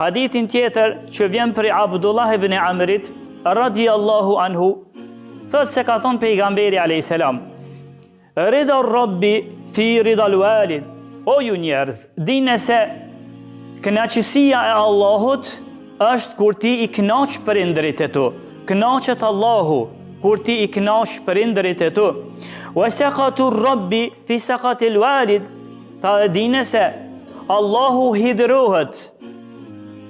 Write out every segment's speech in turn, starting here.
Hadithin tjetër që vjen për Abdullah ibn Amrit radhiyallahu anhu, thot se ka thonë pejgamberi a.s. Rida Rabbi fi rida l-walid. O ju njerëz, dini se kënaqësia e Allahut është kur ti i kënaq prindërit e tu. Kënaqet Allahu kur ti i kënaq prindërit e tu. Wa saqatu Rabbi fi saqati l-walid. Ta dini se Allahu hidhrohet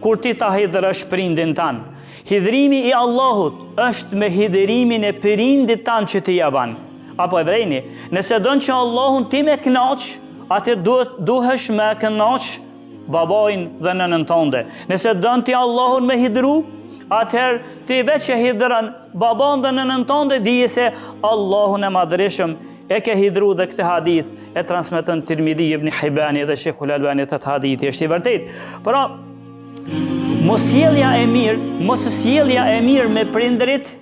kur ti ta hidhrosh prindin tan. Hidhrimi i Allahut është me hidhrimin e prindit tan që ti ja ban. Apo e vrejni, nëse don që Allahun ti me kënaq, atë duhesh me kënaq babajin dhe nënën tënde. Nëse don ti Allahun me hidhru, atëherë ti veç e hidhron baban dhe nënën tënde, dije se Allahun e madhreshëm e ke hidhru. Dhe këtë hadith e transmeton Tirmidhi ibn Hibani dhe Sheikhul Albani, të hadithi është i vërtet. Pra, mos sjellja e mirë me prindërit,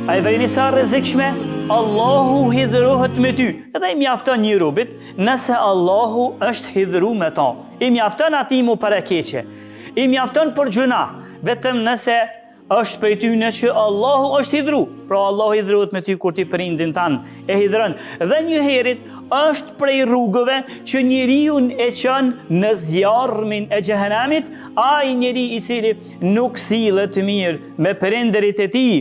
a i vëreni sa rrezikshme, Allahu hidhrohet me ty. Edhe i mjafton një robit, nëse Allahu është hidhru me ta. I mjafton ati mu për e keqe. I mjafton për gjuna, vetëm nëse është për ty në që Allahu është hidhru. Pra Allahu hidhrohet me ty kur ti prindin tanë e hidhron. Dhe një herit është prej rrugëve që njeriu e çon në zjarmin e xhehenamit, ai njeri i cili nuk sillet mirë me prindërit e tij.